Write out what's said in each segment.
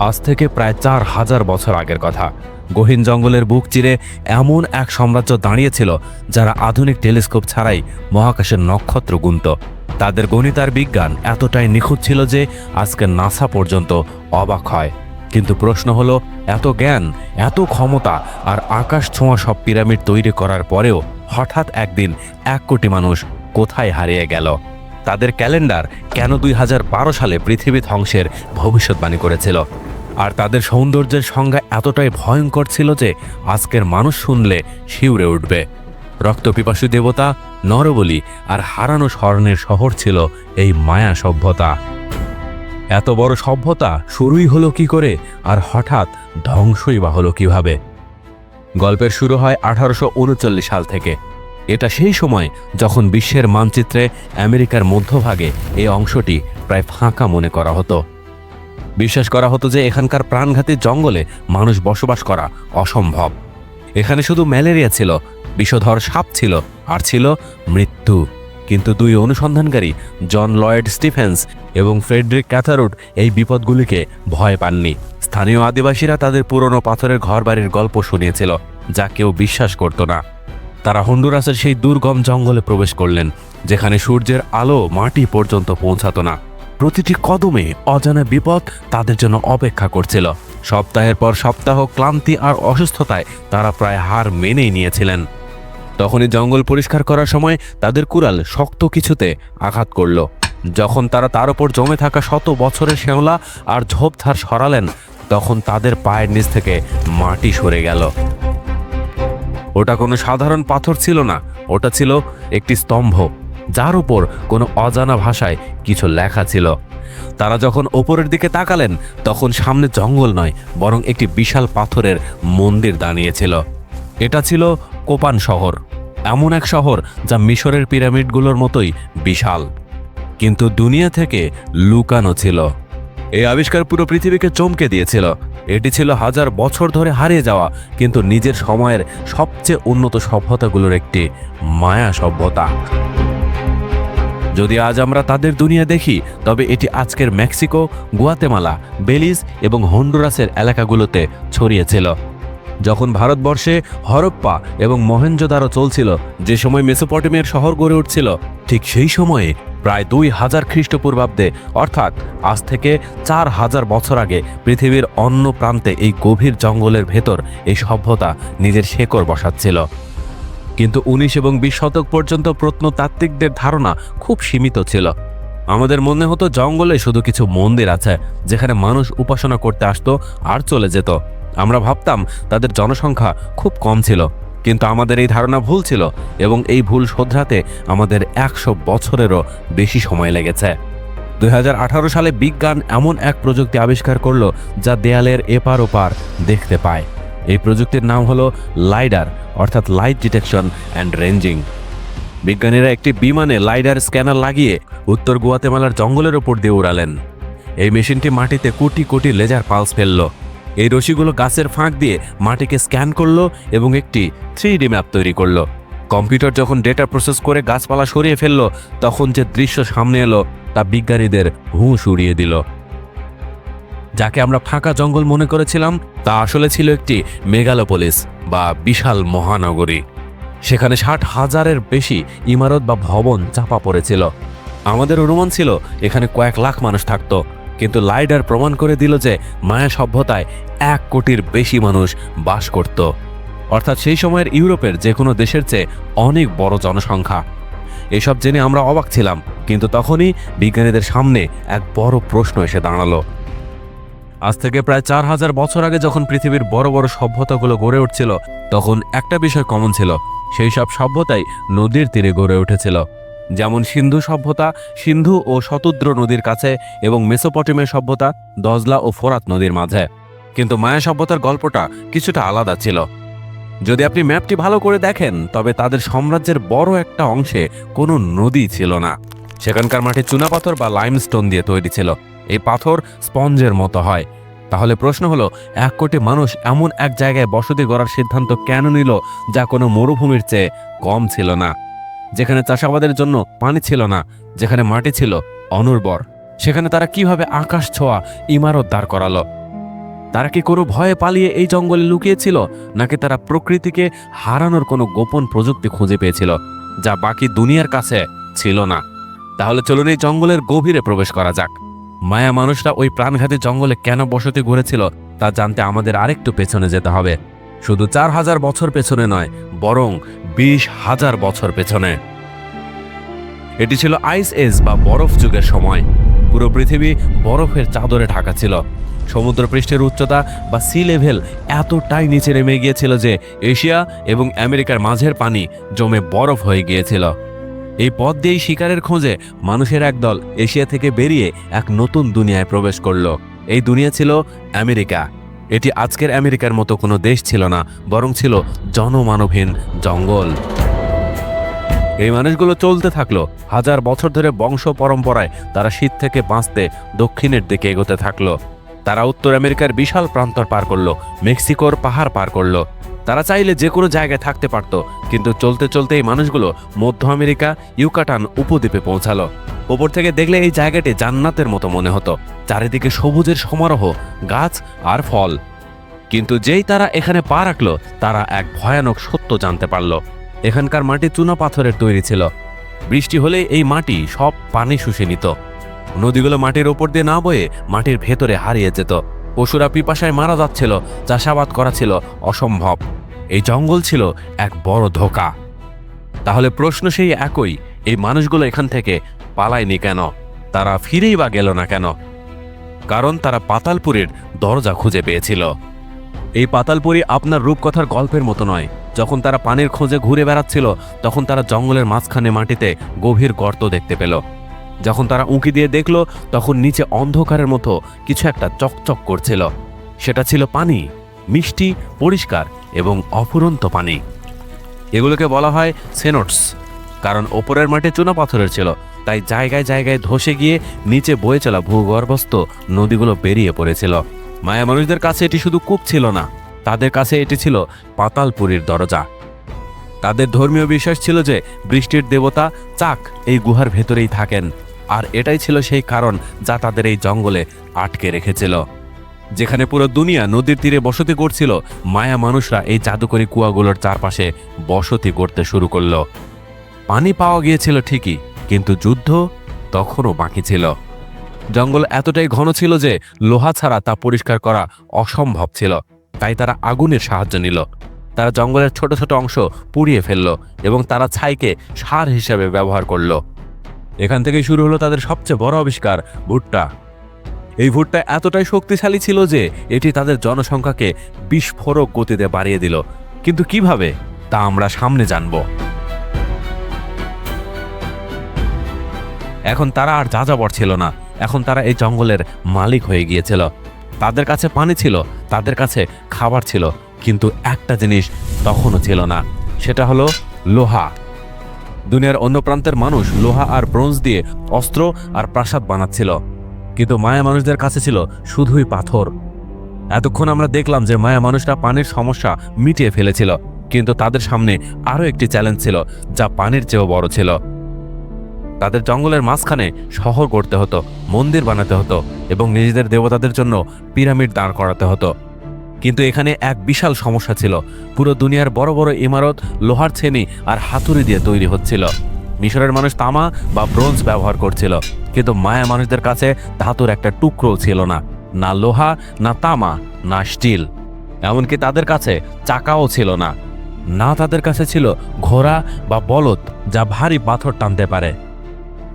আজ থেকে প্রায় ৪,০০০ বছর আগের কথা। গহীন জঙ্গলের বুক চিরে এমন এক সাম্রাজ্য দাঁড়িয়েছিল যারা আধুনিক টেলিস্কোপ ছাড়াই মহাকাশের নক্ষত্র গুনত। তাদের গণিত আর বিজ্ঞান এতটাই নিখুঁত ছিল যে আজকের নাসা পর্যন্ত অবাক হয়। কিন্তু প্রশ্ন হলো, এত জ্ঞান, এত ক্ষমতা আর আকাশ ছোঁয়া সব পিরামিড তৈরি করার পরেও হঠাৎ একদিন ১ কোটি মানুষ কোথায় হারিয়ে গেল? তাদের ক্যালেন্ডার কেন ২০১২ সালে পৃথিবী ধ্বংসের ভবিষ্যৎবাণী করেছিল? আর তাদের সৌন্দর্যের সংজ্ঞা এতটাই ভয়ঙ্কর ছিল যে আজকের মানুষ শুনলে শিউরে উঠবে। রক্তপিপাসু দেবতা, নরবলি আর হারানো স্বর্ণের শহর ছিল এই মায়া সভ্যতা। এত বড় সভ্যতা শুরুই হলো কি করে, আর হঠাৎ ধ্বংসই বা হলো কিভাবে? গল্পের শুরু হয় 1839 সাল থেকে। এটা সেই সময় যখন বিশ্বের মানচিত্রে আমেরিকার মধ্যভাগে এই অংশটি প্রায় ফাঁকা মনে করা হতো। বিশ্বাস করা হতো যে এখানকার প্রাণঘাতী জঙ্গলে মানুষ বসবাস করা অসম্ভব। এখানে শুধু ম্যালেরিয়া ছিল, বিষধর সাপ ছিল, আর ছিল মৃত্যু। কিন্তু দুই অনুসন্ধানকারী, জন লয়েড স্টিফেন্স এবং ফ্রেডরিক ক্যাথারুড, এই বিপদগুলিকে ভয় পাননি। স্থানীয় আদিবাসীরা তাদের পুরনো পাথরের ঘরবাড়ির গল্প শুনিয়েছিল, যা কেউ বিশ্বাস করত না। তারা হন্ডুরাসের সেই দুর্গম জঙ্গলে প্রবেশ করলেন, যেখানে সূর্যের আলো মাটি পর্যন্ত পৌঁছাত না। প্রতিটি কদমে অজানা বিপদ তাদের জন্য অপেক্ষা করছিল। সপ্তাহের পর সপ্তাহ ক্লান্তি আর অসুস্থতায় তারা প্রায় হার মেনেই নিয়েছিলেন। তখনই জঙ্গল পরিষ্কার করার সময় তাদের কুড়াল শক্ত কিছুতে আঘাত করল। যখন তারা তার উপর জমে থাকা শত বছরের শেওলা আর ঝোপঝাড় সরালেন, তখন তাদের পায়ের নিচ থেকে মাটি সরে গেল। ওটা কোনো সাধারণ পাথর ছিল না, ওটা ছিল একটি স্তম্ভ, যার উপর কোনো অজানা ভাষায় কিছু লেখা ছিল। তারা যখন ওপরের দিকে তাকালেন, তখন সামনে জঙ্গল নয়, বরং একটি বিশাল পাথরের মন্দির দাঁড়িয়েছিল। এটা ছিল কোপান শহর, এমন এক শহর যা মিশরের পিরামিডগুলোর মতোই বিশাল, কিন্তু দুনিয়া থেকে লুকানো ছিল। এই আবিষ্কার পুরো পৃথিবীকে চমকে দিয়েছিল। এটি ছিল 1000 বছর ধরে হারিয়ে যাওয়া কিন্তু নিজের সময়ের সবচেয়ে উন্নত সভ্যতাগুলোর একটি মায়া সভ্যতা। যদি আজ আমরা তাদের দুনিয়া দেখি, তবে এটি আজকের মেক্সিকো, গুয়াতেমালা, বেলিজ এবং হন্ডুরাসের এলাকাগুলোতে ছড়িয়েছিল। যখন ভারতবর্ষে হরপ্পা এবং মহেঞ্জোদারো চলছিল, যে সময় মেসোপটেমিয়ার শহর গড়ে উঠছিল, ঠিক সেই সময়ে প্রায় 2000 খ্রিস্টপূর্বাব্দে, অর্থাৎ আজ থেকে 4000 বছর আগে, পৃথিবীর অন্য প্রান্তে এই গভীর জঙ্গলের ভেতর এই সভ্যতা নিজের শেকড় বসাচ্ছিল। কিন্তু 19 এবং 20 শতক পর্যন্ত প্রত্নতাত্ত্বিকদের ধারণা খুব সীমিত ছিল। আমাদের মনে হতো জঙ্গলে শুধু কিছু মন্দির আছে যেখানে মানুষ উপাসনা করতে আসতো আর চলে যেত। আমরা ভাবতাম তাদের জনসংখ্যা খুব কম ছিল, কিন্তু আমাদের এই ধারণা ভুল ছিল, এবং এই ভুল শোধরাতে আমাদের 100 বছরেরও বেশি সময় লেগেছে। 2018 সালে বিজ্ঞান এমন এক প্রযুক্তি আবিষ্কার করলো যা দেয়ালের এপার ওপার দেখতে পায়। এই প্রযুক্তির নাম হলো লাইডার, অর্থাৎ লাইট ডিটেকশন অ্যান্ড রেঞ্জিং। বিজ্ঞানীরা একটি বিমানে লাইডার স্ক্যানার লাগিয়ে উত্তর গুয়াতেমালার জঙ্গলের ওপর দিয়ে উড়ালেন। এই মেশিনটি মাটিতে কোটি কোটি লেজার পালস ফেলল। এই রশিগুলো গাছের ফাঁক দিয়ে মাটিকে স্ক্যান করলো এবং একটি 3D ম্যাপ তৈরি করলো। কম্পিউটার যখন ডেটা প্রসেস করে গাছপালা সরিয়ে ফেললো, তখন যে দৃশ্য সামনে এলো তা বিজ্ঞানীদের হুঁশ উড়িয়ে দিল। যাকে আমরা ফাঁকা জঙ্গল মনে করেছিলাম, তা আসলে ছিল একটি মেগালোপলিস বা বিশাল মহানগরী। সেখানে 60,000-এর বেশি ইমারত বা ভবন চাপা পড়েছিল। আমাদের অনুমান ছিল এখানে কয়েক লাখ মানুষ থাকত, কিন্তু লাইডার প্রমাণ করে দিল যে মায়া সভ্যতায় 1 কোটির বেশি মানুষ বাস করত, অর্থাৎ সেই সময়ের ইউরোপের যে কোনো দেশের চেয়ে অনেক বড় জনসংখ্যা। এসব জেনে আমরা অবাক ছিলাম, কিন্তু তখনই বিজ্ঞানীদের সামনে এক বড় প্রশ্ন এসে দাঁড়ালো। আজ থেকে প্রায় 4000 বছর আগে যখন পৃথিবীর বড় বড় সভ্যতাগুলো গড়ে উঠছিল, তখন একটা বিষয় কমন ছিল, সেই সব সভ্যতাই নদীর তীরে গড়ে উঠেছিল। যেমন সিন্ধু সভ্যতা সিন্ধু ও শতুদ্র নদীর কাছে, এবং মেসোপটেমিয়া সভ্যতা দজলা ও ফোরাত নদীর মাঝে। কিন্তু মায়া সভ্যতার গল্পটা কিছুটা আলাদা ছিল। যদি আপনি ম্যাপটি ভালো করে দেখেন, তবে তাদের সাম্রাজ্যের বড় একটা অংশে কোনো নদী ছিল না। সেখানকার মাটি চুনাপাথর বা লাইমস্টোন দিয়ে তৈরি ছিল। এই পাথর স্পঞ্জের মতো হয়। তাহলে প্রশ্ন হলো, 1 কোটি মানুষ এমন এক জায়গায় বসতি গড়ার সিদ্ধান্ত কেন নিল যা কোনো মরুভূমির চেয়ে কম ছিল না, যেখানে চাষাবাদের জন্য পানি ছিল না, যেখানে মাটি ছিল অনুর্বর? সেখানে তারা কিভাবে আকাশ ছোঁয়া ইমারত দাঁড় করালো? তারা কি কোনো ভয়ে পালিয়ে এই জঙ্গলে লুকিয়েছিল, নাকি তারা প্রকৃতিকে হারানোর কোনো গোপন প্রযুক্তি খুঁজে পেয়েছিল যা বাকি দুনিয়ার কাছে ছিল না? তাহলে চলুন এই জঙ্গলের গভীরে প্রবেশ করা যাক। মায়া মানুষরা ওই প্রাণঘাতী জঙ্গলে কেন বসতি গড়েছিল তা জানতে আমাদের আরেকটু পেছনে যেতে হবে। শুধু 4000 বছর পেছনে নয়, বরং 20,000 বছর পেছনে। এটি ছিল আইস এজ বা বরফ যুগের সময়। পুরো পৃথিবী বরফের চাদরে ঢাকা ছিল। সমুদ্রপৃষ্ঠের উচ্চতা বা সি লেভেল এতটাই নিচে নেমে গিয়েছিল যে এশিয়া এবং আমেরিকার মাঝের পানি জমে বরফ হয়ে গিয়েছিল। এই পথ দিয়েই শিকারের খোঁজে মানুষের একদল এশিয়া থেকে বেরিয়ে এক নতুন দুনিয়ায় প্রবেশ করল। এই দুনিয়া ছিল আমেরিকা। এটি আজকের আমেরিকার মতো কোনো দেশ ছিল না, বরং ছিল জনমানবহীন জঙ্গল। এই মানুষগুলো চলতে থাকলো। 1000 বছর ধরে বংশ পরম্পরায় তারা শীত থেকে বাঁচতে দক্ষিণের দিকে এগোতে থাকলো। তারা উত্তর আমেরিকার বিশাল প্রান্তর পার করলো, মেক্সিকোর পাহাড় পার করলো। তারা চাইলে যে কোনো জায়গায় থাকতে পারত, কিন্তু চলতে চলতে এই মানুষগুলো মধ্য আমেরিকা ইউকাটান উপদ্বীপে পৌঁছালো। ওপর থেকে দেখলে এই জায়গাটি জান্নাতের মতো মনে হতো। চারিদিকে সবুজের সমারোহ, গাছ আর ফল। কিন্তু যেই তারা এখানে পা রাখলো, তারা এক ভয়ানক সত্য জানতে পারল। এখানকার মাটি চুনা পাথরের তৈরি ছিল। বৃষ্টি হলে এই মাটি সব পানি শুষে নিত। নদীগুলো মাটির ওপর দিয়ে না বয়ে মাটির ভেতরে হারিয়ে যেত। পশুরা পিপাসায় মারা যাচ্ছিল, চাষাবাদ করা ছিল অসম্ভব। এই জঙ্গল ছিল এক বড় ধোঁকা। তাহলে প্রশ্ন সেই একই, এই মানুষগুলো এখান থেকে পালায়নি কেন? তারা ফিরেই বা গেল না কেন? কারণ তারা পাতালপুরীর দরজা খুঁজে পেয়েছিল। এই পাতালপুরী আপনার রূপকথার গল্পের মতো নয়। যখন তারা পানির খোঁজে ঘুরে বেড়াচ্ছিল, তখন তারা জঙ্গলের মাঝখানে মাটিতে গভীর গর্ত দেখতে পেল। যখন তারা উঁকি দিয়ে দেখল, তখন নিচে অন্ধকারের মতো কিছু একটা চকচক করছিল। সেটা ছিল পানি, মিষ্টি, পরিষ্কার এবং অফুরন্ত পানি। এগুলোকে বলা হয় সেনোটস। কারণ ওপরের মাটি চুনা পাথরের ছিল, তাই জায়গায় জায়গায় ধসে গিয়ে নিচে বয়ে চলা ভূগর্ভস্থ নদীগুলো বেরিয়ে পড়েছিল। মায়া মানুষদের কাছে এটি শুধু কূপ ছিল না, তাদের কাছে এটি ছিল পাতালপুরীর দরজা। তাদের ধর্মীয় বিশ্বাস ছিল যে বৃষ্টির দেবতা চাক এই গুহার ভেতরেই থাকেন, আর এটাই ছিল সেই কারণ যা তাদের এই জঙ্গলে আটকে রেখেছিল। যেখানে পুরো দুনিয়া নদীর তীরে বসতি করছিল, মায়া মানুষরা এই জাদুকরী কুয়াগুলোর চারপাশে বসতি করতে শুরু করল। পানি পাওয়া গিয়েছিল ঠিকই, কিন্তু যুদ্ধ তখনও বাকি ছিল। জঙ্গল এতটাই ঘন ছিল যে লোহা ছাড়া তা পরিষ্কার করা অসম্ভব ছিল। তাই তারা আগুনের সাহায্য নিল। তারা জঙ্গলের ছোট ছোট অংশ পুড়িয়ে ফেলল এবং তারা ছাইকে সার হিসেবে ব্যবহার করল। এখান থেকেই শুরু হলো তাদের সবচেয়ে বড় আবিষ্কার, ভুট্টা। এই ভুট্টা এতটাই শক্তিশালী ছিল যে এটি তাদের জনসংখ্যাকে বিস্ফোরক গতিতে বাড়িয়ে দিল। কিন্তু কিভাবে, তা আমরা সামনে জানব। এখন তারা আর যাযাবর ছিল না, এখন তারা এই জঙ্গলের মালিক হয়ে গিয়েছিল। তাদের কাছে পানি ছিল, তাদের কাছে খাবার ছিল, কিন্তু একটা জিনিস তখনও ছিল না, সেটা হলো লোহা। দুনিয়ার অন্য প্রান্তের মানুষ লোহা আর ব্রোঞ্জ দিয়ে অস্ত্র আর প্রাসাদ বানাচ্ছিল, কিন্তু মায়া মানুষদের কাছে ছিল শুধুই পাথর। এতক্ষণ আমরা দেখলাম যে মায়া মানুষরা পানির সমস্যা মিটিয়ে ফেলেছিল, কিন্তু তাদের সামনে আরও একটি চ্যালেঞ্জ ছিল যা পানির চেয়েও বড় ছিল। তাদের জঙ্গলের মাঝখানে শহর গড়তে হতো, মন্দির বানাতে হতো এবং নিজেদের দেবতাদের জন্য পিরামিড দাঁড় করাতে হতো। কিন্তু এখানে এক বিশাল সমস্যা ছিল। পুরো দুনিয়ার বড় বড় ইমারত লোহার ছেনি আর হাতুড়ি দিয়ে তৈরি হচ্ছিল। মিশরের মানুষ তামা বা ব্রোঞ্জ ব্যবহার করছিল, কিন্তু মায়া মানুষদের কাছে ধাতুর একটা টুকরো ছিল না, না লোহা, না তামা, না স্টিল। এমনকি তাদের কাছে চাকাও ছিল না। না তাদের কাছে ছিল ঘোড়া বা বলদ যা ভারী পাথর টানতে পারে।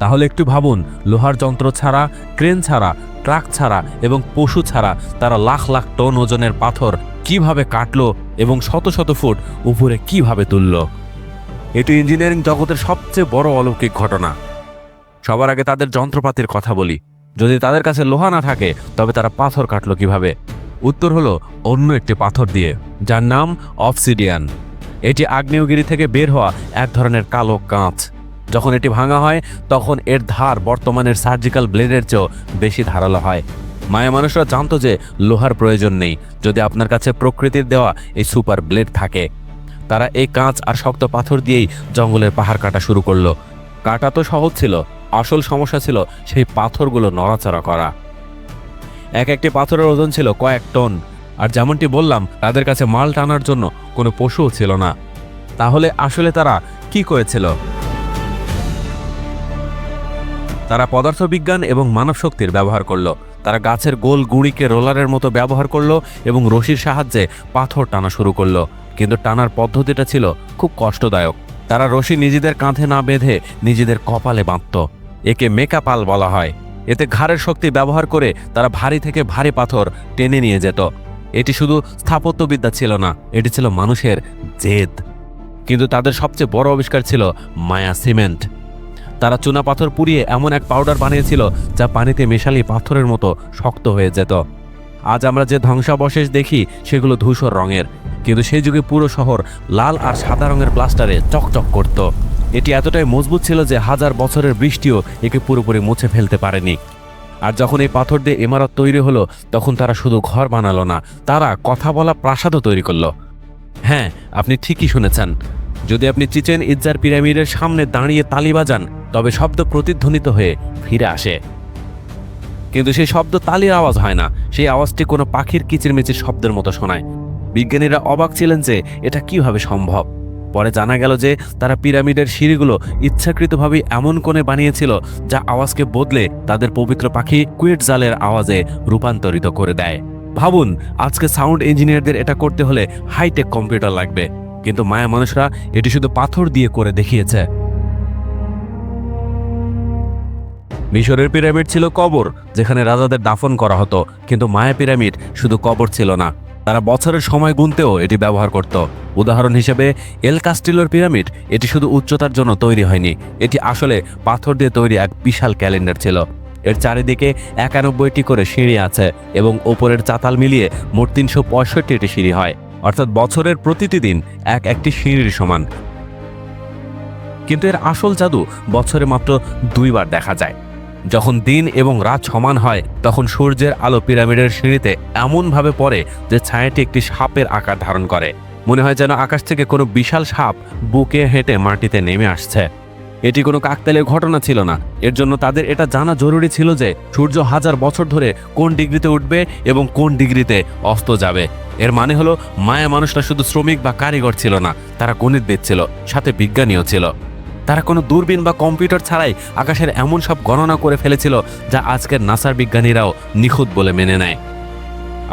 তাহলে একটু ভাবুন, লোহার যন্ত্র ছাড়া, ক্রেন ছাড়া, ট্রাক ছাড়া এবং পশু ছাড়া তারা লাখ লাখ টন ওজনের পাথর কিভাবে কাটলো এবং শত শত ফুট উপরে কিভাবে তুলল। এটি ইঞ্জিনিয়ারিং জগতের সবচেয়ে বড় অলৌকিক ঘটনা। সবার আগে তাদের যন্ত্রপাতির কথা বলি। যদি তাদের কাছে লোহা না থাকে, তবে তারা পাথর কাটলো কিভাবে? উত্তর হলো অন্য একটি পাথর দিয়ে, যার নাম অবসিডিয়ান। এটি আগ্নেয়গিরি থেকে বের হওয়া এক ধরনের কালো কাঁচ। যখন এটি ভাঙা হয়, তখন এর ধার বর্তমানের সার্জিক্যাল ব্লেডের চেয়েও বেশি ধারালো হয়। মায়া মানুষরা জানতো যে লোহার প্রয়োজন নেই যদি আপনার কাছে প্রকৃতির দেওয়া এই সুপার ব্লেড থাকে। তারা এই কাঁচ আর শক্ত পাথর দিয়েই জঙ্গলের পাহাড় কাটা শুরু করলো। কাটা তো সহজ ছিল, আসল সমস্যা ছিল সেই পাথরগুলো নড়াচড়া করা। এক একটি পাথরের ওজন ছিল কয়েক টন। আর যেমনটি বললাম, তাদের কাছে মাল টানার জন্য কোনো পশুও ছিল না। তাহলে আসলে তারা কি করেছিল? তারা পদার্থবিজ্ঞান এবং মানব শক্তির ব্যবহার করলো। তারা গাছের গোল গুঁড়িকে রোলারের মতো ব্যবহার করলো এবং রশির সাহায্যে পাথর টানা শুরু করলো। কিন্তু টানার পদ্ধতিটা ছিল খুব কষ্টদায়ক। তারা রশি নিজেদের কাঁধে না বেঁধে নিজেদের কপালে বাঁধত। একে মেকাপাল বলা হয়। এতে ঘাড়ের শক্তি ব্যবহার করে তারা ভারী থেকে ভারী পাথর টেনে নিয়ে যেত। এটি শুধু স্থাপত্যবিদ্যা ছিল না, এটি ছিল মানুষের জেদ। কিন্তু তাদের সবচেয়ে বড় আবিষ্কার ছিল মায়া সিমেন্ট। তারা চুনা পাথর পুড়িয়ে এমন এক পাউডার বানিয়েছিল যা পানিতে মেশালে পাথরের মতো শক্ত হয়ে যেত। আজ আমরা যে ধ্বংসাবশেষ দেখি সেগুলো ধূসর রঙের, কিন্তু সেই যুগে পুরো শহর লাল আর সাদা রঙের প্লাস্টারে চকচক করত। এটি এতটাই মজবুত ছিল যে হাজার বছরের বৃষ্টিও একে পুরোপুরি মুছে ফেলতে পারেনি। আর যখন এই পাথর দিয়ে ইমারত তৈরি হলো, তখন তারা শুধু ঘর বানালো না, তারা কথা বলা প্রাসাদও তৈরি করলো। হ্যাঁ, আপনি ঠিকই শুনেছেন। যদি আপনি চিচেন ইৎজার পিরামিডের সামনে দাঁড়িয়ে তালি বাজান, তবে শব্দ প্রতিধ্বনিত হয়ে ফিরে আসে। কিন্তু সেই শব্দ তালির আওয়াজ হয় না, সেই আওয়াজটি কোনো পাখির কিচিরমিচির শব্দের মতো শোনায়। বিজ্ঞানীরা অবাক ছিলেন যে এটা কিভাবে সম্ভব। পরে জানা গেল যে তারা পিরামিডের সিঁড়িগুলো ইচ্ছাকৃতভাবে এমন কোণে বানিয়েছিল যা আওয়াজকে বদলে তাদের পবিত্র পাখি কুয়েটজালের আওয়াজে রূপান্তরিত করে দেয়। ভাবুন, আজকে সাউন্ড ইঞ্জিনিয়ারদের এটা করতে হলে হাইটেক কম্পিউটার লাগবে, কিন্তু মায়া মানুষরা এটি শুধু পাথর দিয়ে করে দেখিয়েছে। মিশরের পিরামিড ছিল কবর, যেখানে রাজাদের দাফন করা হতো, কিন্তু মায়া পিরামিড শুধু কবর ছিল না, তারা বছরের সময় গুনতেও এটি ব্যবহার করত। উদাহরণ হিসেবে এল কাস্টিলোর পিরামিড, এটি শুধু উচ্চতার জন্য তৈরি হয়নি, এটি আসলে পাথর দিয়ে তৈরি এক বিশাল ক্যালেন্ডার ছিল। এর চারিদিকে 91টি করে সিঁড়ি আছে এবং ওপরের চাতাল মিলিয়ে মোট 365টি সিঁড়ি হয়, অর্থাৎ বছরের প্রতিটি দিন একটি সিঁড়ির সমান। কিন্তু এর আসল জাদু বছরে মাত্র 2 বার দেখা যায়। যখন দিন এবং রাত সমান হয়, তখন সূর্যের আলো পিরামিডের সিঁড়িতে এমনভাবে পড়ে যে ছায়াটি একটি সাপের আকার ধারণ করে। মনে হয় যেন আকাশ থেকে কোনো বিশাল সাপ বুকে হেঁটে মাটিতে নেমে আসছে। এটি কোনো কাকতালীয় ঘটনা ছিল না, এর জন্য তাদের এটা জানা জরুরি ছিল যে সূর্য হাজার বছর ধরে কোন ডিগ্রিতে উঠবে এবং কোন ডিগ্রিতে অস্ত যাবে। এর মানে হলো মায়া মানুষরা শুধু শ্রমিক বা কারিগর ছিল না, তারা গণিতবিদ ছিল, সাথে বিজ্ঞানীও ছিল। তারা কোনো দূরবীন বা কম্পিউটার ছাড়াই আকাশের এমন সব গণনা করে ফেলেছিল যা আজকের নাসার বিজ্ঞানীরাও নিখুঁত বলে মেনে নেয়।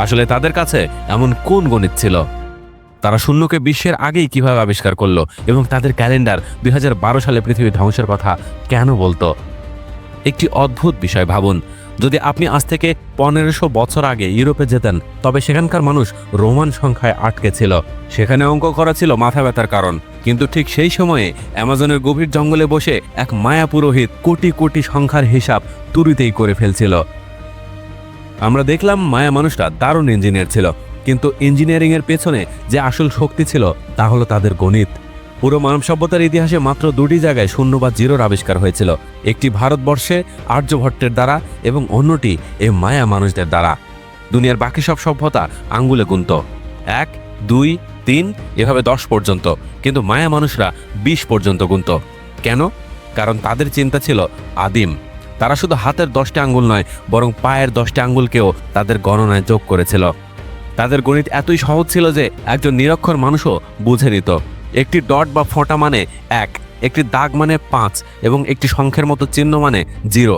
আসলে তাদের কাছে এমন কোন গণিত ছিল? তারা শূন্যকে বিশ্বের আগেই কিভাবে আবিষ্কার করলো এবং তাদের ক্যালেন্ডার 2012 সালে পৃথিবী ধ্বংসের কথা কেন বলতো? একটি অদ্ভুত বিষয় ভাবুন, যদি আপনি আজ থেকে 1500 বছর আগে ইউরোপে যেতেন, তবে সেখানকার মানুষ রোমান সংখ্যায় আটকে ছিল। সেখানে অঙ্ক করা ছিল মাথা ব্যথার কারণ। কিন্তু ঠিক সেই সময়ে অ্যামাজনের গভীর জঙ্গলে বসে এক মায়া পুরোহিত কোটি কোটি সংখ্যার হিসাব তুরিতেই করে ফেলছিল। আমরা দেখলাম মায়া মানুষরা দারুণ ইঞ্জিনিয়ার ছিল, কিন্তু ইঞ্জিনিয়ারিংয়ের পেছনে যে আসল শক্তি ছিল তা হলো তাদের গণিত। পুরো মানব সভ্যতার ইতিহাসে মাত্র 2টি জায়গায় শূন্য বা জিরোর আবিষ্কার হয়েছিল, একটি ভারতবর্ষে আর্যভট্টের দ্বারা এবং অন্যটি এই মায়া মানুষদের দ্বারা। দুনিয়ার বাকি সব সভ্যতা আঙ্গুলে গুনত, 1, 2, 3 এভাবে 10 পর্যন্ত, কিন্তু মায়া মানুষরা 20 পর্যন্ত গুনত। কেন? কারণ তাদের চিন্তা ছিল আদিম। তারা শুধু হাতের 10টি আঙ্গুল নয়, বরং পায়ের 10টি আঙ্গুলকেও তাদের গণনায় যোগ করেছিল। তাদের গণিত এতই সহজ ছিল যে একজন নিরক্ষর মানুষও বুঝে নিত। একটি ডট বা ফোঁটা মানে 1, একটি দাগ মানে 5 এবং একটি সংখ্যার মতো চিহ্ন মানে 0।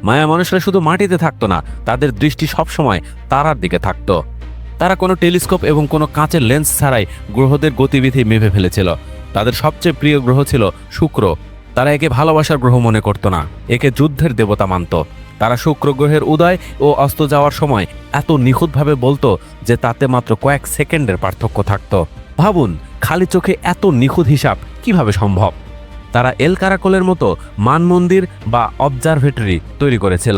মায়া মানুষরা শুধু মাটিতে থাকতো না, তাদের দৃষ্টি সবসময় তারার দিকে থাকতো। তারা কোনো টেলিস্কোপ এবং কোনো কাঁচের লেন্স ছাড়াই গ্রহদের গতিবিধি মেপে ফেলেছিল। তাদের সবচেয়ে প্রিয় গ্রহ ছিল শুক্র। তারা একে ভালোবাসার গ্রহ মনে করত না, একে যুদ্ধের দেবতা মানত। তারা শুক্র গ্রহের উদয় ও অস্ত যাওয়ার সময় এত নিখুঁতভাবে বলতো যে তাতে মাত্র কয়েক সেকেন্ডের পার্থক্য থাকত। ভাবুন, খালি চোখে এত নিখুঁত হিসাব কিভাবে সম্ভব? তারা এল কারাকোলের মতো মানমন্দির বা অবজারভেটরি তৈরি করেছিল।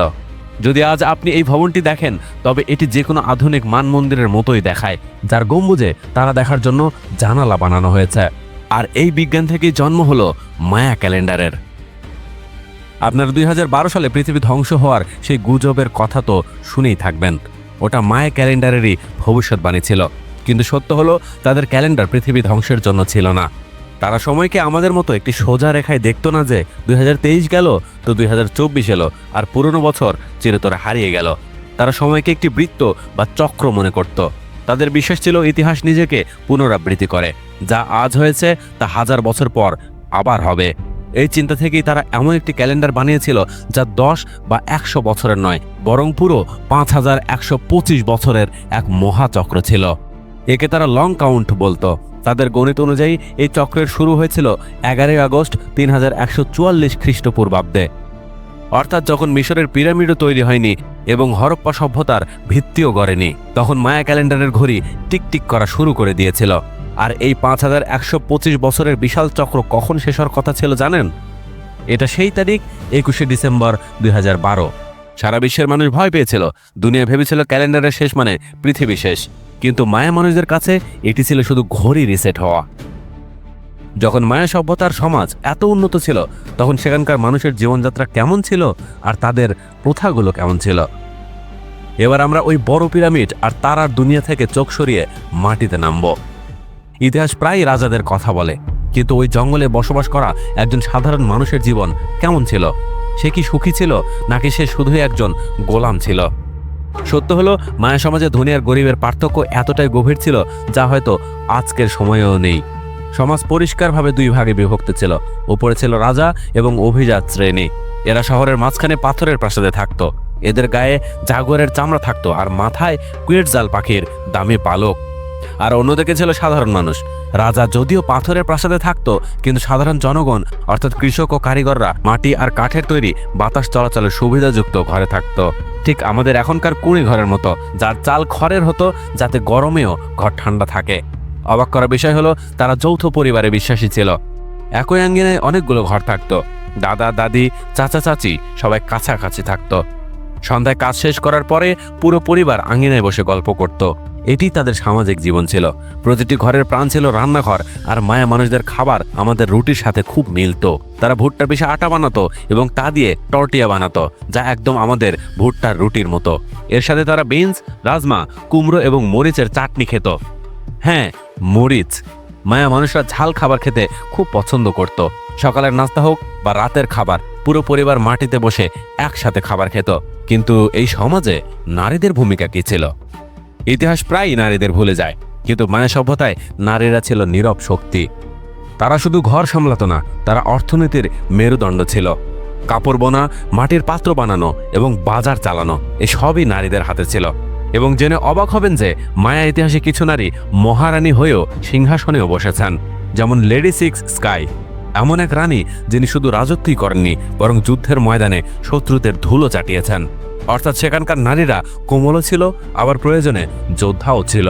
যদি আজ আপনি এই ভবনটি দেখেন, তবে এটি যে কোনো আধুনিক মানমন্দিরের মতোই দেখায়, যার গম্বুজে তারা দেখার জন্য জানালা বানানো হয়েছে। আর এই বিজ্ঞান থেকেই জন্ম হলো মায়া ক্যালেন্ডারের। আপনার 2012 সালে পৃথিবী ধ্বংস হওয়ার সেই গুজবের কথা তো শুনেই থাকবেন। ওটা মায়া ক্যালেন্ডারেরই ভবিষ্যৎবাণী ছিল। কিন্তু সত্য হলো তাদের ক্যালেন্ডার পৃথিবী ধ্বংসের জন্য ছিল না। তারা সময়কে আমাদের মতো একটি সোজা রেখায় দেখতো না যে 2023 গেল তো 2024 এলো আর পুরনো বছর চিরতরে হারিয়ে গেল। তারা সময়কে একটি বৃত্ত বা চক্র মনে করত। তাদের বিশ্বাস ছিল ইতিহাস নিজেকে পুনরাবৃত্তি করে, যা আজ হয়েছে তা হাজার বছর পর আবার হবে। এই চিন্তা থেকেই তারা এমন একটি ক্যালেন্ডার বানিয়েছিল যা 10 বা 100 বছরের নয়, বরং পুরো 5125 বছরের এক মহাচক্র ছিল। একে তারা লং কাউন্ট বলতো। তাদের গণিত অনুযায়ী এই চক্রের শুরু হয়েছিল 11 আগস্ট 3144 খ্রিস্টপূর্বাব্দে, অর্থাৎ যখন মিশরের পিরামিডও তৈরি হয়নি এবং হরপ্পা সভ্যতার ভিত্তিও গড়েনি, তখন মায়া ক্যালেন্ডারের ঘড়ি টিকটিক করা শুরু করে দিয়েছিল। আর এই 5125 বছরের বিশাল চক্র কখন শেষ হওয়ার কথা ছিল জানেন? এটা সেই তারিখ 21শে ডিসেম্বর 2012। সারা বিশ্বের মানুষ ভয় পেয়েছিল। দুনিয়া ভেবেছিল ক্যালেন্ডারের শেষ মানে পৃথিবী শেষ, কিন্তু মায়া মানুষদের কাছে এটি ছিল শুধু ঘড়ি রিসেট হওয়া। যখন মায়া সভ্যতার সমাজ এত উন্নত ছিল, তখন সেখানকার মানুষের জীবনযাত্রা কেমন ছিল আর তাদের প্রথাগুলো কেমন ছিল। এবার আমরা ওই বড় পিরামিড আর তারার দুনিয়া থেকে চোখ সরিয়ে মাটিতে নামব। ইতিহাস প্রায় রাজাদের কথা বলে, কিন্তু ওই জঙ্গলে বসবাস করা একজন সাধারণ মানুষের জীবন কেমন ছিল? সে কি সুখী ছিল, নাকি সে শুধুই একজন গোলাম ছিল? সত্য হলো, মায়া সমাজে ধনী আর গরিবের পার্থক্য এতটাই গভীর ছিল যা হয়তো আজকের সময়েও নেই। সমাজ পরিষ্কারভাবে দুই ভাগে বিভক্ত ছিল। উপরে ছিল রাজা এবং অভিজাত শ্রেণী। এরা শহরের মাঝখানে পাথরের প্রাসাদে থাকত। এদের গায়ে জাগুয়ারের চামড়া থাকতো আর মাথায় কুয়েটজাল পাখির দামি পালক। আর অন্যদিকে ছিল সাধারণ মানুষ। রাজা যদিও পাথরের প্রাসাদে থাকতো, কিন্তু সাধারণ জনগণ অর্থাৎ কৃষক ও কারিগররা মাটি আর কাঠের তৈরি বাতাস চলাচলের সুবিধাযুক্ত ঘরে থাকতো, ঠিক আমাদের এখনকার কুঁড়ি ঘরের মতো, যার চাল খড়ের হতো যাতে গরমেও ঘর ঠান্ডা থাকে। অবাক করা বিষয় হলো, তারা যৌথ পরিবারে বিশ্বাসী ছিল। একই আঙ্গিনায় অনেকগুলো ঘর থাকতো। দাদা দাদি চাচা চাচি সবাই কাছাকাছি থাকতো। সন্ধ্যায় কাজ শেষ করার পরে পুরো পরিবার আঙ্গিনায় বসে গল্প করত। এটি তাদের সামাজিক জীবন ছিল। প্রতিটি ঘরের প্রাণ ছিল রান্নাঘর। আর মায়া মানুষদের খাবার আমাদের রুটির সাথে খুব মিলতো। তারা ভুট্টা পিষে আটা বানাতো এবং তা দিয়ে টর্টিয়া বানাতো, যা একদম আমাদের ভুট্টার রুটির মতো। এর সাথে তারা বিনস, রাজমা, কুমড়ো এবং মরিচের চাটনি খেত। হ্যাঁ, মরিচ। মায়া মানুষরা ঝাল খাবার খেতে খুব পছন্দ করত। সকালের নাস্তা হোক বা রাতের খাবার, পুরো পরিবার মাটিতে বসে একসাথে খাবার খেত। কিন্তু এই সমাজে নারীদের ভূমিকা কি ছিল? ইতিহাস প্রায়ই নারীদের ভুলে যায়, কিন্তু মায়া সভ্যতায় নারীরা ছিল নীরব শক্তি। তারা শুধু ঘর সামলাতো না, তারা অর্থনীতির মেরুদণ্ড ছিল। কাপড় বোনা, মাটির পাত্র বানানো এবং বাজার চালানো এসবই নারীদের হাতে ছিল। এবং জেনে অবাক হবেন যে মায়া ইতিহাসে কিছু নারী মহারানী হয়েও সিংহাসনেও বসেছেন, যেমন লেডি সিক্স স্কাই, এমন এক রানী যিনি শুধু রাজত্বই করেননি, বরং যুদ্ধের ময়দানে শত্রুদের ধুলো চাটিয়েছেন। অর্থাৎ সেখানকার নারীরা কোমলও ছিল, আবার প্রয়োজনে যোদ্ধাও ছিল।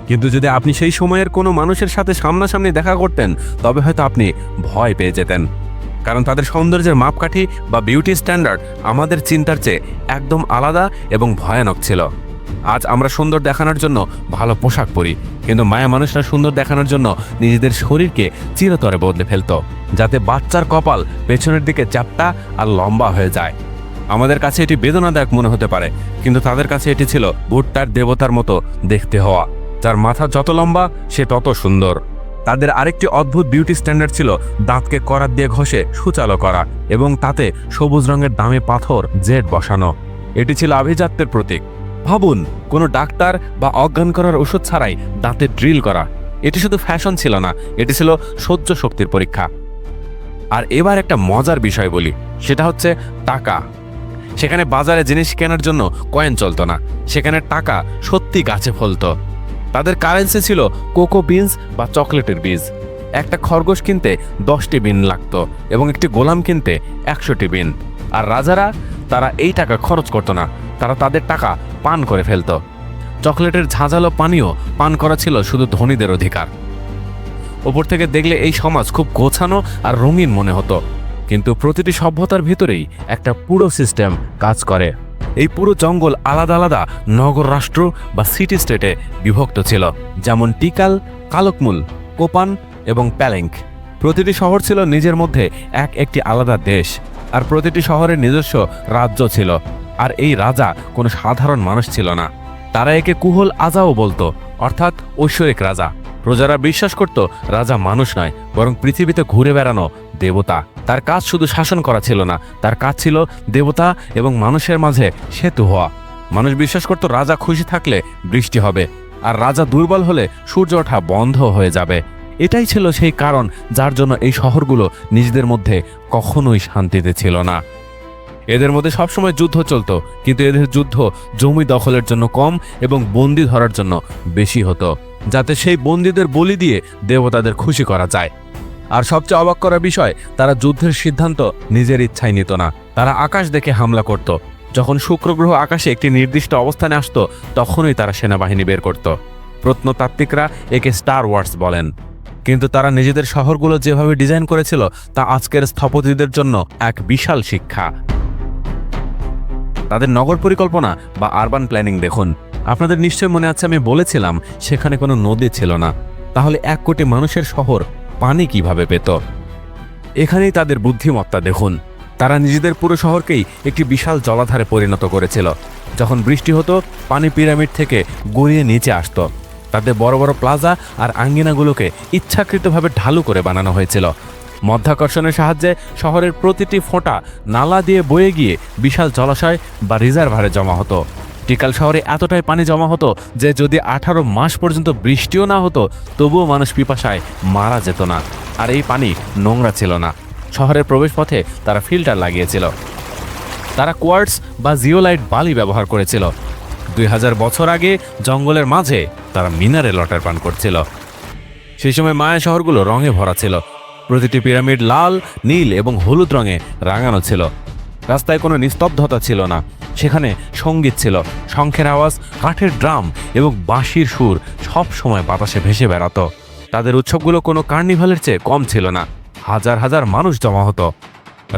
কিন্তু যদি আপনি সেই সময়ের কোনো মানুষের সাথে সামনাসামনি দেখা করতেন, তবে হয়তো আপনি ভয় পেয়ে যেতেন, কারণ তাদের সৌন্দর্যের মাপকাঠি বা বিউটি স্ট্যান্ডার্ড আমাদের চিন্তার চেয়ে একদম আলাদা এবং ভয়ানক ছিল। আজ আমরা সুন্দর দেখানোর জন্য ভালো পোশাক পরি, কিন্তু মায়া মানুষরা সুন্দর দেখানোর জন্য নিজেদের শরীরকে চিরতরে বদলে ফেলত, যাতে বাচ্চার কপাল পেছনের দিকে চ্যাপ্টা আর লম্বা হয়ে যায়। আমাদের কাছে এটি বেদনাদায়ক মনে হতে পারে, কিন্তু তাদের কাছে এটি ছিল ভুট্টার দেবতার মতো দেখতে হওয়া, যার মাথা যত লম্বা সে তত সুন্দর। তাদের আরেকটি অদ্ভুত বিউটি স্ট্যান্ডার্ড ছিল দাঁতকে করাত দিয়ে ঘষে সুচালো করা এবং তাতে সবুজ রঙের দামি পাথর জেড বসানো। এটি ছিল আভিজাত্যের প্রতীক। ভাবুন, কোনো ডাক্তার বা অজ্ঞান করার ওষুধ ছাড়াই দাঁতে ড্রিল করা। এটি শুধু ফ্যাশন ছিল না, এটি ছিল সহ্য শক্তির পরীক্ষা। আর এবার একটা মজার বিষয় বলি, সেটা হচ্ছে টাকা। সেখানে বাজারে জিনিস কেনার জন্য কয়েন চলতো না, সেখানে টাকা সত্যি গাছে ফলতো। তাদের কারেন্সি ছিল কোকো বিনস বা চকলেটের বীজ। একটা খরগোশ কিনতে 10টি বিন লাগতো এবং একটি গোলাম কিনতে 100টি বিন। আর রাজারা, তারা এই টাকা খরচ করতো না, তারা তাদের টাকা পান করে ফেলতো। চকলেটের ঝাঁঝালো পানীয় পান করা ছিল শুধু ধনীদের অধিকার। ওপর থেকে দেখলে এই সমাজ খুব গোছানো আর রঙিন মনে হতো, কিন্তু প্রতিটি সভ্যতার ভিতরেই একটা পুরো সিস্টেম কাজ করে। এই পুরো জঙ্গল আলাদা আলাদা নগর রাষ্ট্র বা সিটি স্টেটে বিভক্ত ছিল, যেমন টিকাল, কালকমুল, কোপান এবং প্যালেঙ্ক। প্রতিটি শহর ছিল নিজের মধ্যে একটি আলাদা দেশ, আর প্রতিটি শহরের নিজস্ব রাজ্য ছিল। আর এই রাজা কোনো সাধারণ মানুষ ছিল না, তারা একে কুহল আজাও বলতো, অর্থাৎ ঐশ্বরিক রাজা। প্রজারা বিশ্বাস করত রাজা মানুষ নয়, বরং পৃথিবীতে ঘুরে বেড়ানো দেবতা। তার কাজ শুধু শাসন করা ছিল না, তার কাজ ছিল দেবতা এবং মানুষের মাঝে সেতু হওয়া। মানুষ বিশ্বাস করত রাজা খুশি থাকলে বৃষ্টি হবে, আর রাজা দুর্বল হলে সূর্য ওঠা বন্ধ হয়ে যাবে। এটাই ছিল সেই কারণ যার জন্য এই শহরগুলো নিজেদের মধ্যে কখনোই শান্তিতে ছিল না। এদের মধ্যে সবসময় যুদ্ধ চলত, কিন্তু এদের যুদ্ধ জমি দখলের জন্য কম এবং বন্দি ধরার জন্য বেশি হতো, যাতে সেই বন্দীদের বলি দিয়ে দেবতাদের খুশি করা যায়। আর সবচেয়ে অবাক করার বিষয়, তারা যুদ্ধের সিদ্ধান্ত নিজের ইচ্ছায় নিত না। তারা আকাশ দেখে হামলা করত। যখন শুক্র গ্রহ আকাশে একটি নির্দিষ্ট অবস্থানে আসতো, তখনই তারা সেনাবাহিনী বের করত। প্রত্নতাত্ত্বিকরা একে স্টার ওয়ার্স বলেন। কিন্তু তারা নিজেদের শহরগুলো যেভাবে ডিজাইন করেছিল তা আজকের স্থপতিদের জন্য এক বিশাল শিক্ষা। তাদের নগর পরিকল্পনা বা আরবান প্ল্যানিং দেখুন। আপনাদের নিশ্চয় মনে আছে আমি বলেছিলাম সেখানে কোনো নদী ছিল না। তাহলে 1 কোটি মানুষের শহর পানি কিভাবে পেত? এখানেই তাদের বুদ্ধিমত্তা দেখুন। তারা নিজেদের পুরো শহরকেই একটি বিশাল জলাধারে পরিণত করেছিল। যখন বৃষ্টি হতো, পানি পিরামিড থেকে গড়িয়ে নিচে আসতো। তাদের বড় বড় প্লাজা আর আঙ্গিনাগুলোকে ইচ্ছাকৃতভাবে ঢালু করে বানানো হয়েছিল। মধ্যাকর্ষণের সাহায্যে শহরের প্রতিটি ফোঁটা নালা দিয়ে বয়ে গিয়ে বিশাল জলাশয় বা রিজার্ভারে জমা হতো। টিকাল শহরে এতটাই পানি জমা হতো যে যদি 18 মাস পর্যন্ত বৃষ্টিও না হতো, তবুও মানুষ পিপাসায় মারা যেত না। আর এই পানি নোংরা ছিল না। শহরের প্রবেশপথে তারা ফিল্টার লাগিয়েছিল। তারা কোয়ার্টস বা জিওলাইট বালি ব্যবহার করেছিল। 2000 বছর আগে জঙ্গলের মাঝে তারা মিনারেল ওয়াটার পান করছিল। সেই সময় মায়া শহরগুলো রঙে ভরা ছিল। প্রতিটি পিরামিড লাল, নীল এবং হলুদ রঙে রাঙানো ছিল। রাস্তায় কোনো নিস্তব্ধতা ছিল না। সেখানে সঙ্গীত ছিল, শঙ্খের আওয়াজ, কাঠের ড্রাম এবং বাঁশির সুর সব সময় বাতাসে ভেসে বেড়াতো। তাদের উৎসবগুলো কোনো কার্নিভালের চেয়ে কম ছিল না। হাজার হাজার মানুষ জমা হতো।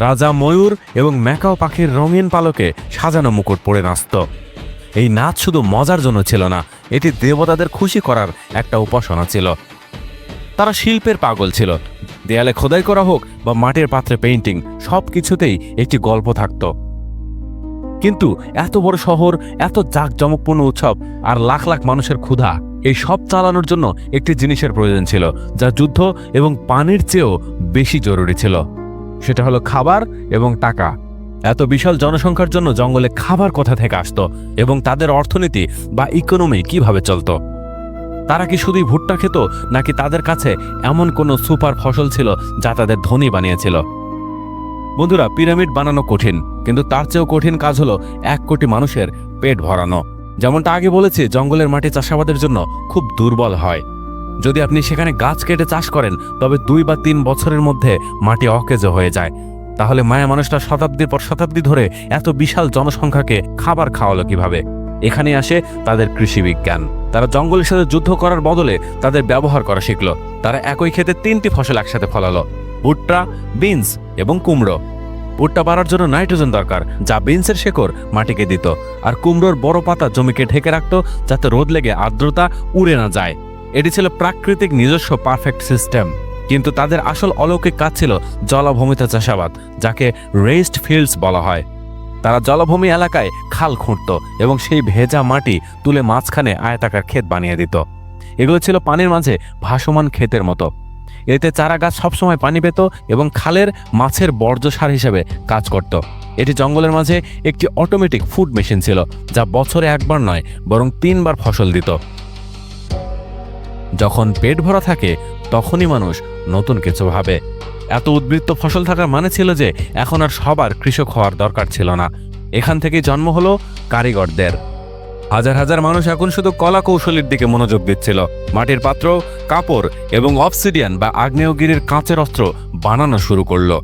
রাজা ময়ূর এবং ম্যাকাও পাখির রঙিন পালকে সাজানো মুকুট পরে নাচত। এই নাচ শুধু মজার জন্য ছিল না, এটি দেবতাদের খুশি করার একটা উপাসনা ছিল। তারা শিল্পের পাগল ছিল। দেয়ালে খোদাই করা হোক বা মাটির পাত্রে পেইন্টিং, সব কিছুতেই একটি গল্প থাকত। কিন্তু এত বড় শহর, এত জাঁকজমকপূর্ণ উৎসব আর লাখ লাখ মানুষের ক্ষুধা, এই সব চালানোর জন্য একটি জিনিসের প্রয়োজন ছিল যা যুদ্ধ এবং পানির চেয়েও বেশি জরুরি ছিল। সেটা হলো খাবার এবং টাকা। এত বিশাল জনসংখ্যার জন্য জঙ্গলে খাবার কোথা থেকে আসতো এবং তাদের অর্থনীতি বা ইকোনমি কিভাবে চলত? তারা কি শুধুই ভুট্টা খেত, নাকি তাদের কাছে এমন কোনো সুপার ফসল ছিল যা তাদের ধনী বানিয়েছিল? বন্ধুরা, পিরামিড বানানো কঠিন, কিন্তু তার চেয়েও কঠিন কাজ হলো 1 কোটি মানুষের পেট ভরানো। যেমনটা আগে বলেছি, জঙ্গলের মাটি চাষাবাদের জন্য খুব দুর্বল হয়। যদি আপনি সেখানে গাছ কেটে চাষ করেন, তবে 2 বা 3 বছরের মধ্যে মাটি অকেজ হয়ে যায়। তাহলে মায়া মানুষটা শতাব্দীর পর শতাব্দী ধরে এত বিশাল জনসংখ্যাকে খাবার খাওয়ালো কিভাবে? এখানে আসে তাদের কৃষি বিজ্ঞান। তারা জঙ্গলের সাথে যুদ্ধ করার বদলে তাদের ব্যবহার করা শিখলো। তারা একই ক্ষেতে 3টি ফসল একসাথে ফলালো, ভুট্টা, বিনস এবং কুমড়ো। ভুট্টা বাড়ার জন্য নাইট্রোজেন দরকার, যা বিনসের শেকড় মাটিকে দিত, আর কুমড়োর বড় পাতা জমিকে ঢেকে রাখত যাতে রোদ লেগে আর্দ্রতা উড়ে না যায়। এটি ছিল প্রাকৃতিক নিজস্ব পারফেক্ট সিস্টেম। কিন্তু তাদের আসল অলৌকিক কাজ ছিল জলাভূমিতে চাষাবাদ, যাকে রেইসড ফিল্ডস বলা হয়। তারা জলাভূমি এলাকায় খাল খুঁড়ত এবং সেই ভেজা মাটি তুলে মাঝখানে আয়তাকার ক্ষেত বানিয়ে দিত। এগুলো ছিল পানির মাঝে ভাসমান ক্ষেতের মতো। এতে চারা গাছ সবসময় পানি পেত এবং খালের মাছের বর্জ্য সার হিসেবে কাজ করত। এটি জঙ্গলের মাঝে একটি অটোমেটিক ফুড মেশিন ছিল, যা বছরে 1 বার নয় বরং 3 বার ফসল দিত। যখন পেট ভরা থাকে, তখনই মানুষ নতুন কিছু ভাবে। এত উদ্বৃত্ত ফসল থাকার মানে ছিল যে এখন আর সবার কৃষক হওয়ার দরকার ছিল না। এখান থেকেই জন্ম হলো কারিগরদের। হাজার হাজার মানুষ এখন শুধু কলা কৌশলের দিকে মনোযোগ দিচ্ছিল। মাটির পাত্র, কাপড় এবং অবসিডিয়ান বা আগ্নেয়গিরির কাঁচের অস্ত্র বানানো শুরু করলো।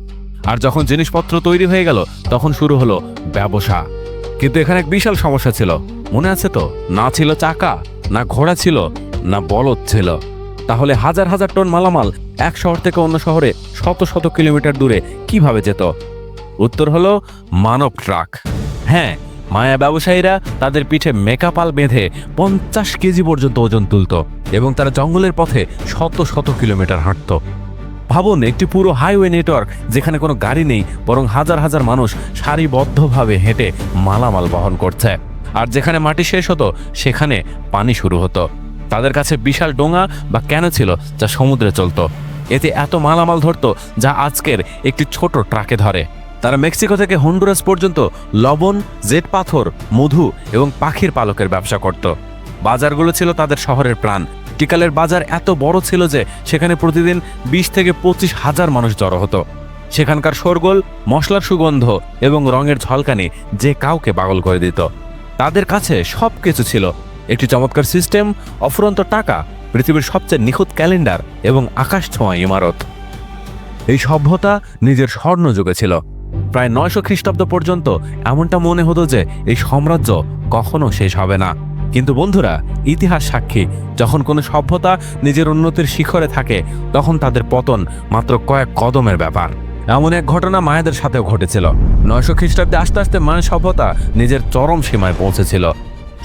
আর যখন জিনিসপত্র তৈরি হয়ে গেল, তখন শুরু হলো ব্যবসা। কিন্তু এখানে এক বিশাল সমস্যা ছিল, মনে আছে তো? না ছিল চাকা, না ঘোড়া ছিল, না বলদ ছিল। তাহলে হাজার হাজার টন মালামাল এক শহর থেকে অন্য শহরে শত শত কিলোমিটার দূরে কিভাবে যেত? উত্তর হলো মানব ট্রাক। হ্যাঁ, মায়া ব্যবসায়ীরা তাদের পিঠে মেকাপাল বেঁধে 50 কেজি পর্যন্ত ওজন তুলত এবং তারা জঙ্গলের পথে শত শত কিলোমিটার হাঁটত। ভাবুন, একটি পুরো হাইওয়ে নেটওয়ার্ক যেখানে কোনো গাড়ি নেই, বরং হাজার হাজার মানুষ সারিবদ্ধভাবে হেঁটে মালামাল বহন করছে। আর যেখানে মাটি শেষ হতো, সেখানে পানি শুরু হতো। তাদের কাছে বিশাল ডোঙা বা ক্যানো ছিল, যা সমুদ্রে চলত। এতে এত মালামাল ধরতো যা আজকের একটি ছোট ট্রাকে ধরে। তারা মেক্সিকো থেকে হন্ডুরাস পর্যন্ত লবণ, জেট পাথর, মধু এবং পাখির পালকের ব্যবসা করত। বাজারগুলো ছিল তাদের শহরের প্রাণ। টিকালের বাজার এত বড় ছিল যে সেখানে প্রতিদিন 20 থেকে 25 হাজার মানুষ জড়ো হতো। সেখানকার শোরগোল, মশলার সুগন্ধ এবং রঙের ঝলকানি যে কাউকে পাগল করে দিত। তাদের কাছে সব কিছু ছিল, একটি চমৎকার সিস্টেম, অফুরন্ত টাকা, পৃথিবীর সবচেয়ে নিখুঁত ক্যালেন্ডার এবং আকাশ ছোঁয়া ইমারত। এই সভ্যতা নিজের স্বর্ণযুগে ছিল। প্রায় 900 খ্রিস্টাব্দ পর্যন্ত এমনটা মনে হতো যে এই সাম্রাজ্য কখনো শেষ হবে না। কিন্তু বন্ধুরা, ইতিহাস সাক্ষী, যখন কোনো সভ্যতা নিজের উন্নতির শিখরে থাকে তখন তাদের পতন মাত্র কয়েক কদমের ব্যাপার। এমন এক ঘটনা মায়াদের সাথেও ঘটেছিল। 900 খ্রিস্টাব্দে আস্তে আস্তে মায়া সভ্যতা নিজের চরম সীমায় পৌঁছেছিল।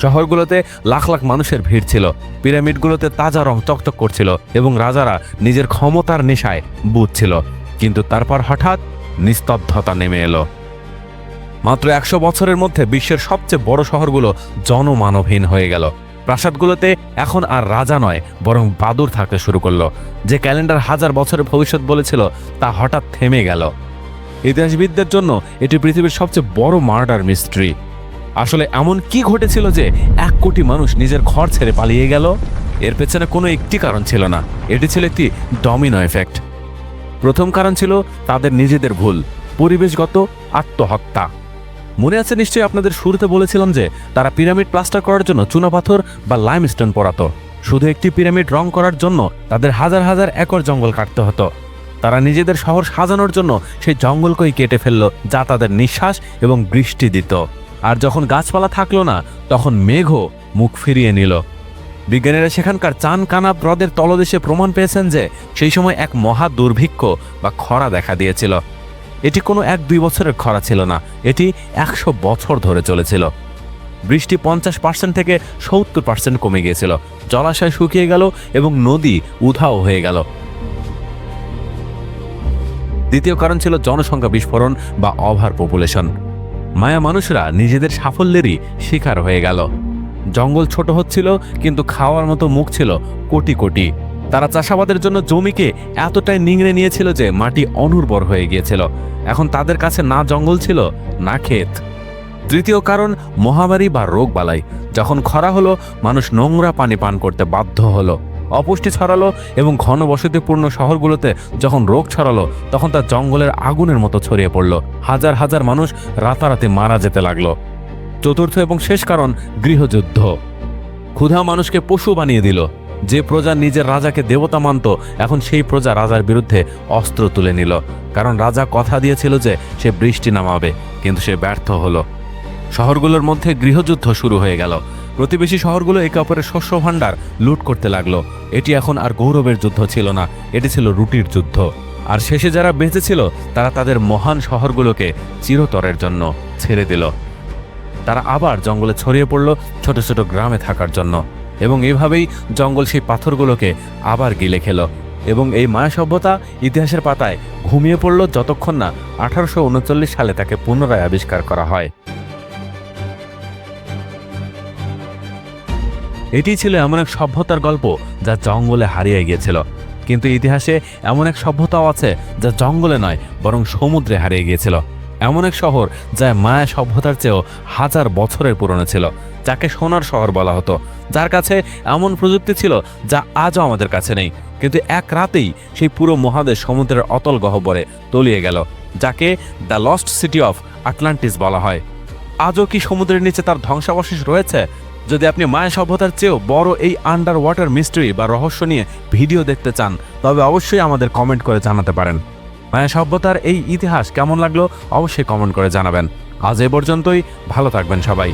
শহরগুলোতে লাখ লাখ মানুষের ভিড় ছিল, পিরামিডগুলোতে তাজা রং চকচক করছিল এবং রাজারা নিজের ক্ষমতার নেশায় বুঝছিল। কিন্তু তারপর হঠাৎ নিস্তব্ধতা নেমে এলো। মাত্র 100 বছরের মধ্যে বিশ্বের সবচেয়ে বড় শহরগুলো জনমানবহীন হয়ে গেল। প্রাসাদগুলোতে এখন আর রাজা নয়, বরং বাদুর থাকতে শুরু করলো। যে ক্যালেন্ডার হাজার বছরের ভবিষ্যৎ বলেছিল তা হঠাৎ থেমে গেল। ইতিহাসবিদদের জন্য এটি পৃথিবীর সবচেয়ে বড় মার্ডার মিস্ট্রি। আসলে এমন কি ঘটেছিল যে 1 কোটি মানুষ নিজের ঘর ছেড়ে পালিয়ে গেল? এর পেছনে কোনো একটি কারণ ছিল না, এটি ছিল একটি ডমিনো এফেক্ট। প্রথম কারণ ছিল তাদের নিজেদের ভুল, পরিবেশগত আত্মহত্যা। মনে আছে নিশ্চয়ই, আপনাদের শুরুতে বলেছিলাম যে তারা পিরামিড প্লাস্টার করার জন্য চুনাপাথর বা লাইমস্টোন পোড়াতো। শুধু একটি পিরামিড রং করার জন্য তাদের হাজার হাজার একর জঙ্গল কাটতে হতো। তারা নিজেদের শহর সাজানোর জন্য সেই জঙ্গলকেই কেটে ফেললো, যা তাদের নিঃশ্বাস এবং বৃষ্টি দিত। আর যখন গাছপালা থাকলো না, তখন মেঘও মুখ ফিরিয়ে নিল। বিজ্ঞানীরা সেখানকার চানকানা হ্রদের তলদেশে প্রমাণ পেয়েছেন যে সেই সময় এক মহা দুর্ভিক্ষ বা খরা দেখা দিয়েছিল। এটি কোনো 1-2 বছরের খরা ছিল না, এটি 100 বছর ধরে চলেছিল। বৃষ্টি 50% থেকে 70% কমে গিয়েছিল, জলাশয় শুকিয়ে গেল এবং নদী উধাও হয়ে গেল। দ্বিতীয় কারণ ছিল জনসংখ্যা বিস্ফোরণ বা ওভার পপুলেশন। মায়া মানুষরা নিজেদের সাফল্যেরই শিকার হয়ে গেল। জঙ্গল ছোট হচ্ছিল, কিন্তু খাওয়ার মতো মুখ ছিল কোটি কোটি। তারা চাষাবাদের জন্য জমিকে এতটাই নিংড়ে নিয়েছিল যে মাটি অনুর্বর হয়ে গিয়েছিল। এখন তাদের কাছে না জঙ্গল ছিল, না ক্ষেত। তৃতীয় কারণ মহামারী বা রোগবালাই। যখন খরা হলো, মানুষ নোংরা পানি পান করতে বাধ্য হলো, অপুষ্টি ছড়ালো এবং ঘনবসতিপূর্ণ শহরগুলোতে যখন রোগ ছড়ালো, তখন তা জঙ্গলের আগুনের মতো ছড়িয়ে পড়ল। হাজার হাজার মানুষ রাতারাতি মারা যেতে লাগলো। চতুর্থ এবং শেষ কারণ গৃহযুদ্ধ। ক্ষুধা মানুষকে পশু বানিয়ে দিল। যে প্রজা নিজের রাজাকে দেবতা মানত, এখন সেই প্রজা রাজার বিরুদ্ধে অস্ত্র তুলে নিল। কারণ রাজা কথা দিয়েছিল যে সে বৃষ্টি নামাবে, কিন্তু সে ব্যর্থ হলো। শহরগুলোর মধ্যে গৃহযুদ্ধ শুরু হয়ে গেল। প্রতিবেশী শহরগুলো একে অপরের শস্য ভাণ্ডার লুট করতে লাগলো। এটি এখন আর গৌরবের যুদ্ধ ছিল না, এটি ছিল রুটির যুদ্ধ। আর শেষে যারা বেঁচে ছিল তারা তাদের মহান শহরগুলোকে চিরতরের জন্য ছেড়ে দিল। তারা আবার জঙ্গলে ছড়িয়ে পড়ল ছোট ছোট গ্রামে থাকার জন্য, এবং এভাবেই জঙ্গল সেই পাথরগুলোকে আবার গিলে খেল। এবং এই মায়া সভ্যতা ইতিহাসের পাতায় ঘুমিয়ে পড়ল যতক্ষণ না 1839 সালে তাকে পুনরায় আবিষ্কার করা হয়। এটি ছিল এমন এক সভ্যতার গল্প যা জঙ্গলে হারিয়ে গিয়েছিল। কিন্তু ইতিহাসে এমন এক সভ্যতাও আছে যা জঙ্গলে নয়, বরং সমুদ্রে হারিয়ে গিয়েছিল। এমন এক শহর যা মায়া সভ্যতার চেয়েও হাজার বছরের পুরনো ছিল, যাকে সোনার শহর বলা হতো, যার কাছে এমন প্রযুক্তি ছিল যা আজও আমাদের কাছে নেই। কিন্তু এক রাতেই সেই পুরো মহাদেশ সমুদ্রের অতল গহ্বরে তলিয়ে গেল, যাকে the lost city of Atlantis বলা হয়। আজও কি সমুদ্রের নিচে তার ধ্বংসাবশেষ রয়েছে? যদি আপনি মায়া সভ্যতার চেয়েও বড় এই আন্ডার ওয়াটার মিস্ট্রি বা রহস্য নিয়ে ভিডিও দেখতে চান, তবে অবশ্যই আমাদের কমেন্ট করে জানাতে পারেন। মায়া সভ্যতার এই ইতিহাস কেমন লাগলো অবশ্যই কমেন্ট করে জানাবেন। আজ এ পর্যন্তই, ভালো থাকবেন সবাই।